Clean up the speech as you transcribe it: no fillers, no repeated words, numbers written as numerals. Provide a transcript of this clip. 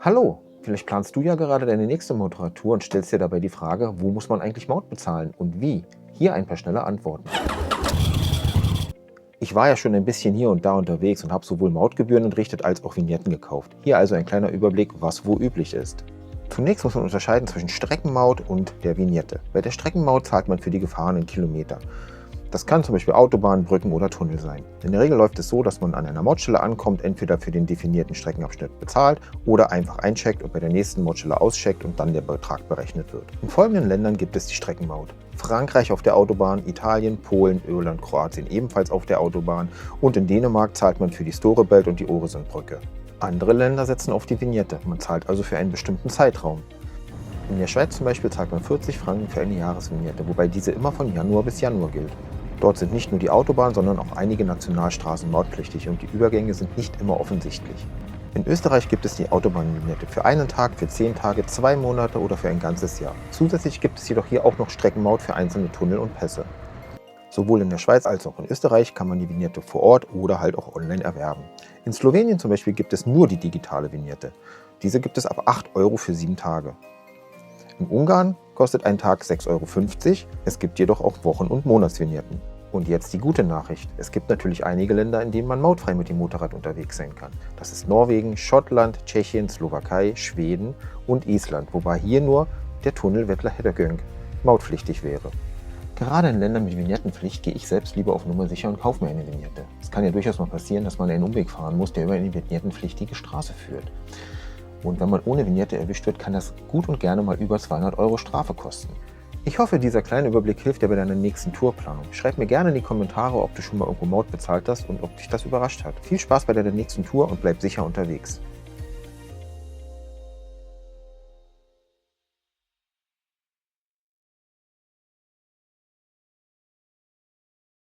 Hallo, vielleicht planst du ja gerade deine nächste Motorradtour und stellst dir dabei die Frage, wo muss man eigentlich Maut bezahlen und wie? Hier ein paar schnelle Antworten. Ich war ja schon ein bisschen hier und da unterwegs und habe sowohl Mautgebühren entrichtet als auch Vignetten gekauft. Hier also ein kleiner Überblick, was wo üblich ist. Zunächst muss man unterscheiden zwischen Streckenmaut und der Vignette. Bei der Streckenmaut zahlt man für die gefahrenen Kilometer. Das kann zum Beispiel Autobahn, Brücken oder Tunnel sein. In der Regel läuft es so, dass man an einer Mautstelle ankommt, entweder für den definierten Streckenabschnitt bezahlt oder einfach eincheckt und bei der nächsten Mautstelle auscheckt und dann der Betrag berechnet wird. In folgenden Ländern gibt es die Streckenmaut: Frankreich auf der Autobahn, Italien, Polen, Irland, Kroatien ebenfalls auf der Autobahn und in Dänemark zahlt man für die Storebelt und die Oresundbrücke. Andere Länder setzen auf die Vignette, man zahlt also für einen bestimmten Zeitraum. In der Schweiz zum Beispiel zahlt man 40 Franken für eine Jahresvignette, wobei diese immer von Januar bis Januar gilt. Dort sind nicht nur die Autobahnen, sondern auch einige Nationalstraßen mautpflichtig und die Übergänge sind nicht immer offensichtlich. In Österreich gibt es die Autobahnvignette für einen Tag, für 10 Tage, 2 Monate oder für ein ganzes Jahr. Zusätzlich gibt es jedoch hier auch noch Streckenmaut für einzelne Tunnel und Pässe. Sowohl in der Schweiz als auch in Österreich kann man die Vignette vor Ort oder halt auch online erwerben. In Slowenien zum Beispiel gibt es nur die digitale Vignette. Diese gibt es ab 8 Euro für 7 Tage. In Ungarn kostet ein Tag 6,50 Euro, es gibt jedoch auch Wochen- und Monatsvignetten. Und jetzt die gute Nachricht: Es gibt natürlich einige Länder, in denen man mautfrei mit dem Motorrad unterwegs sein kann. Das ist Norwegen, Schottland, Tschechien, Slowakei, Schweden und Island, wobei hier nur der Tunnel Vetla-Hedegöng mautpflichtig wäre. Gerade in Ländern mit Vignettenpflicht gehe ich selbst lieber auf Nummer sicher und kaufe mir eine Vignette. Es kann ja durchaus mal passieren, dass man einen Umweg fahren muss, der über eine vignettenpflichtige Straße führt. Und wenn man ohne Vignette erwischt wird, kann das gut und gerne mal über 200 Euro Strafe kosten. Ich hoffe, dieser kleine Überblick hilft dir bei deiner nächsten Tourplanung. Schreib mir gerne in die Kommentare, ob du schon mal irgendwo Maut bezahlt hast und ob dich das überrascht hat. Viel Spaß bei deiner nächsten Tour und bleib sicher unterwegs.